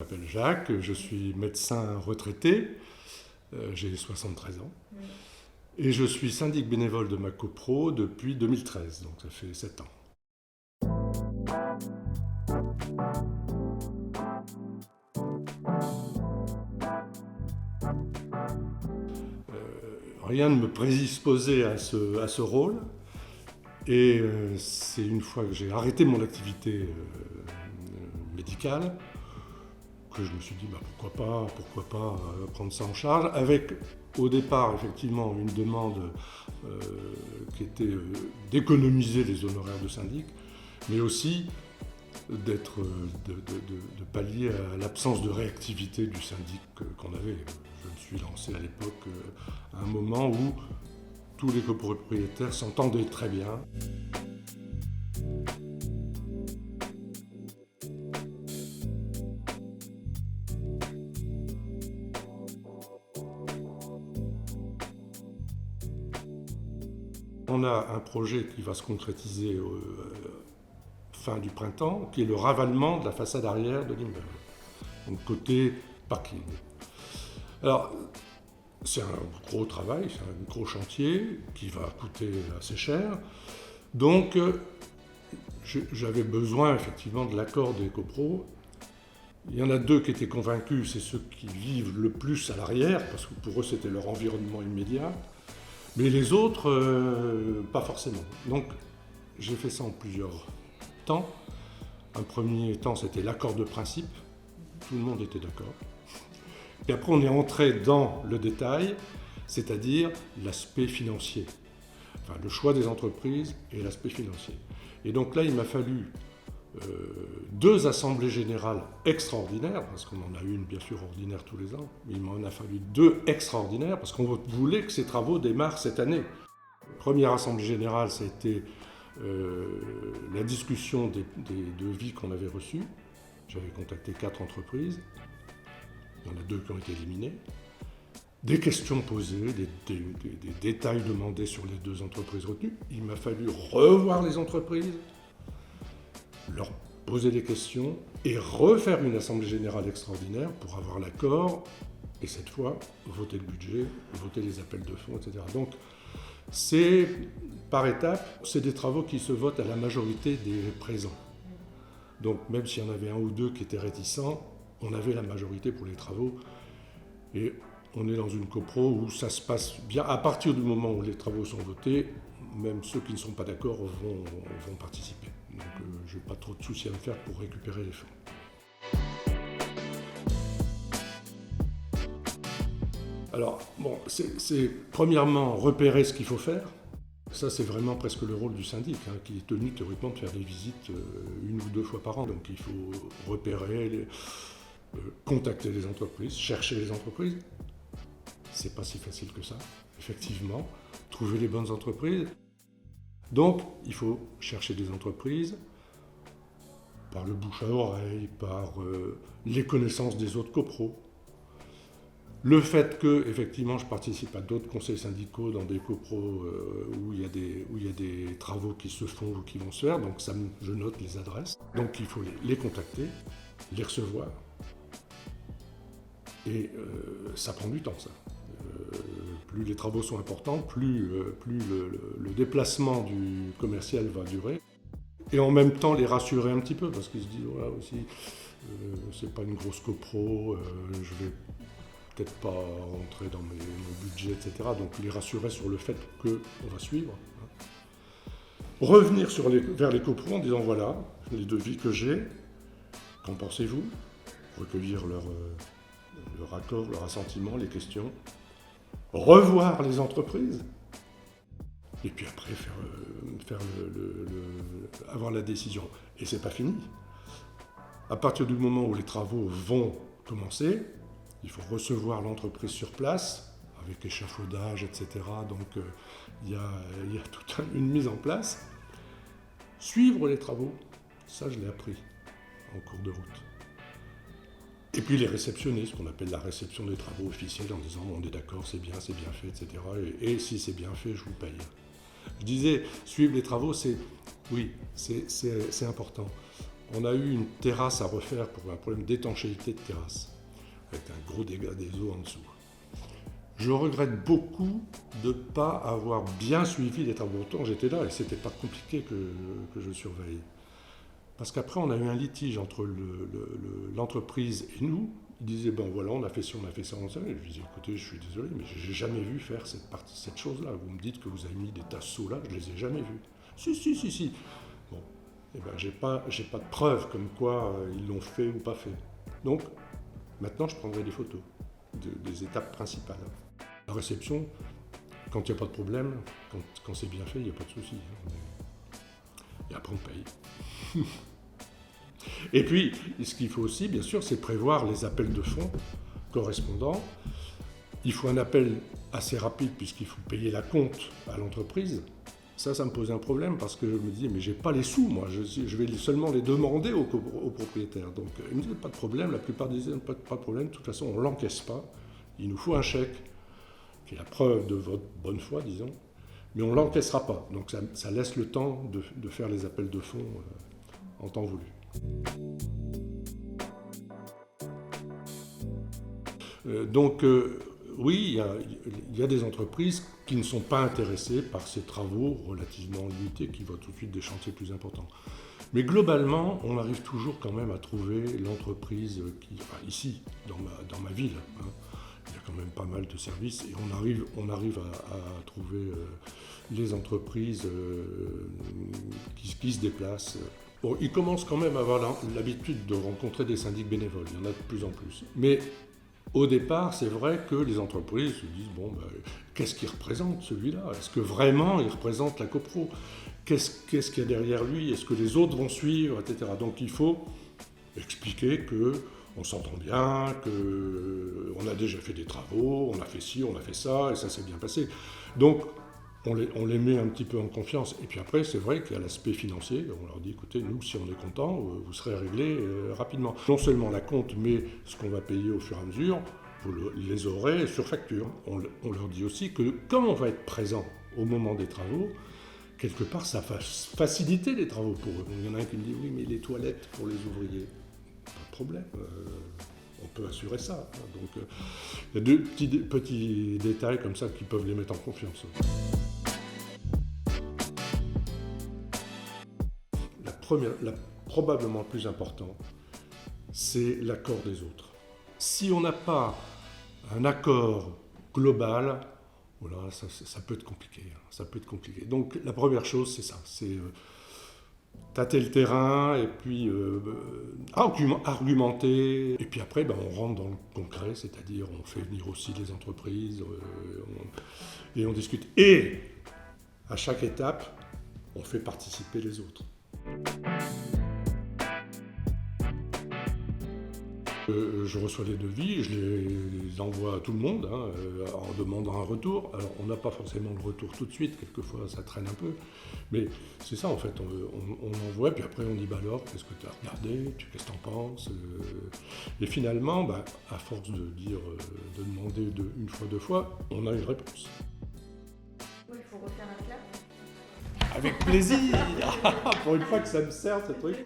Je m'appelle Jacques, je suis médecin retraité, j'ai 73 ans, et je suis syndic bénévole de ma copro depuis 2013, donc ça fait 7 ans. Rien ne me prédisposait à ce rôle, et c'est une fois que j'ai arrêté mon activité médicale que je me suis dit pourquoi pas prendre ça en charge, avec au départ effectivement une demande qui était d'économiser les honoraires de syndic, mais aussi de pallier à l'absence de réactivité du syndic qu'on avait. Je me suis lancé à l'époque à un moment où tous les copropriétaires s'entendaient très bien. On a un projet qui va se concrétiser fin du printemps, qui est le ravalement de la façade arrière de l'immeuble, donc côté parking. Alors, c'est un gros travail, c'est un gros chantier qui va coûter assez cher. Donc, j'avais besoin effectivement de l'accord des copros. Il y en a deux qui étaient convaincus, c'est ceux qui vivent le plus à l'arrière, parce que pour eux c'était leur environnement immédiat. Mais les autres, pas forcément. Donc, j'ai fait ça en plusieurs temps. Un premier temps, c'était l'accord de principe. Tout le monde était d'accord. Et après, on est entré dans le détail, c'est-à-dire l'aspect financier. Enfin, le choix des entreprises et l'aspect financier. Et donc là, il m'a fallu deux assemblées générales extraordinaires, parce qu'on en a une bien sûr ordinaire tous les ans, mais il m'en a fallu deux extraordinaires, parce qu'on voulait que ces travaux démarrent cette année. Première assemblée générale, ça a été la discussion des devis qu'on avait reçus. J'avais contacté 4 entreprises, il y en a 2 qui ont été éliminées. Des questions posées, des détails demandés sur les 2 entreprises retenues. Il m'a fallu revoir les entreprises, leur poser des questions et refaire une assemblée générale extraordinaire pour avoir l'accord et cette fois voter le budget, voter les appels de fonds, etc. Donc c'est par étapes, c'est des travaux qui se votent à la majorité des présents. Donc même s'il y en avait un ou deux qui étaient réticents, on avait la majorité pour les travaux et on est dans une copro où ça se passe bien. À partir du moment où les travaux sont votés, même ceux qui ne sont pas d'accord vont participer. Donc je n'ai pas trop de soucis à me faire pour récupérer les fonds. Alors, bon, c'est premièrement repérer ce qu'il faut faire. Ça, c'est vraiment presque le rôle du syndic, qui est tenu théoriquement de faire des visites 1 ou 2 fois par an. Donc il faut repérer, contacter les entreprises, chercher les entreprises. C'est pas si facile que ça, effectivement. Trouver les bonnes entreprises. Donc, il faut chercher des entreprises par le bouche à oreille, par les connaissances des autres copros. Le fait que, effectivement, je participe à d'autres conseils syndicaux dans des copros où il y a des travaux qui se font ou qui vont se faire, donc je note les adresses. Donc, il faut les contacter, les recevoir. Et ça prend du temps, ça. Plus les travaux sont importants, plus le déplacement du commercial va durer. Et en même temps, les rassurer un petit peu, parce qu'ils se disent, voilà, aussi, c'est pas une grosse copro, je vais peut-être pas rentrer dans mon budget, etc. Donc les rassurer sur le fait qu'on va suivre. Revenir vers les copros en disant, voilà, les devis que j'ai, qu'en pensez-vous? Recueillir leur accord, leur assentiment, les questions. Revoir les entreprises, et puis après avoir la décision. Et c'est pas fini. À partir du moment où les travaux vont commencer, il faut recevoir l'entreprise sur place, avec échafaudage, etc. Donc il y a toute une mise en place. Suivre les travaux, ça je l'ai appris en cours de route. Et puis les réceptionner, ce qu'on appelle la réception des travaux officiels, en disant on est d'accord, c'est bien fait, etc. Et si c'est bien fait, je vous paye. Je disais, suivre les travaux, c'est important. On a eu une terrasse à refaire pour un problème d'étanchéité de terrasse, avec un gros dégât des eaux en dessous. Je regrette beaucoup de ne pas avoir bien suivi les travaux. Pourtant, j'étais là et c'était pas compliqué que je surveille. Parce qu'après, on a eu un litige entre l'entreprise et nous. Ils disaient, ben voilà, on a fait ci, on a fait ça, on sait. Et je disais, écoutez, je suis désolé, mais je n'ai jamais vu faire cette chose-là. Vous me dites que vous avez mis des tasseaux là, je ne les ai jamais vus. Si. Bon, eh ben, j'ai pas de preuves comme quoi ils l'ont fait ou pas fait. Donc, maintenant, je prendrai des photos des étapes principales. La réception, quand il n'y a pas de problème, quand c'est bien fait, il n'y a pas de souci. Et après, on paye. Et puis, ce qu'il faut aussi, bien sûr, c'est prévoir les appels de fonds correspondants. Il faut un appel assez rapide puisqu'il faut payer la compte à l'entreprise. Ça me posait un problème parce que je me disais, mais j'ai pas les sous, moi, je vais seulement les demander au propriétaire. Donc, il me disait, pas de problème, la plupart disaient, pas de problème, de toute façon, on ne l'encaisse pas. Il nous faut un chèque, qui est la preuve de votre bonne foi, disons, mais on ne l'encaissera pas. Donc, ça laisse le temps de faire les appels de fonds en temps voulu. Oui, il y a des entreprises qui ne sont pas intéressées par ces travaux relativement limités, qui voient tout de suite des chantiers plus importants. Mais globalement, on arrive toujours quand même à trouver l'entreprise ici, dans ma ville, hein, il y a quand même pas mal de services, et on arrive à trouver les entreprises qui se déplacent. Bon, ils commencent quand même à avoir l'habitude de rencontrer des syndics bénévoles, il y en a de plus en plus. Mais au départ, c'est vrai que les entreprises se disent, bon, qu'est-ce qu'il représente celui-là? Est-ce que vraiment il représente la copro? Qu'est-ce qu'il y a derrière lui? Est-ce que les autres vont suivre, etc. Donc il faut expliquer qu'on s'entend bien, qu'on a déjà fait des travaux, on a fait ci, on a fait ça, et ça s'est bien passé. Donc on les met un petit peu en confiance. Et puis après, c'est vrai qu'il y a l'aspect financier. On leur dit, écoutez, nous, si on est content, vous serez réglés rapidement. Non seulement la compte, mais ce qu'on va payer au fur et à mesure, vous les aurez sur facture. On leur dit aussi que comme on va être présent au moment des travaux, quelque part, ça va faciliter les travaux pour eux. Il y en a un qui me dit, oui, mais les toilettes pour les ouvriers, pas de problème. On peut assurer ça. Donc, il y a deux petits détails comme ça qui peuvent les mettre en confiance. Probablement le plus important, c'est l'accord des autres. Si on n'a pas un accord global, voilà, ça peut être compliqué. Ça peut être compliqué. Donc la première chose, c'est ça. C'est tâter le terrain et puis argumenter. Et puis après, on rentre dans le concret, c'est-à-dire on fait venir aussi les entreprises et on discute. Et à chaque étape, on fait participer les autres. Je reçois les devis, je les envoie à tout le monde en demandant un retour. Alors on n'a pas forcément le retour tout de suite, quelquefois ça traîne un peu. Mais c'est ça en fait, on envoie, puis après on dit alors, qu'est-ce que tu as regardé, qu'est-ce que tu en penses? Et finalement, à force de demander une fois, deux fois, on a une réponse. Oui, il faut refaire un clap. Avec plaisir. Pour une fois que ça me sert ce truc.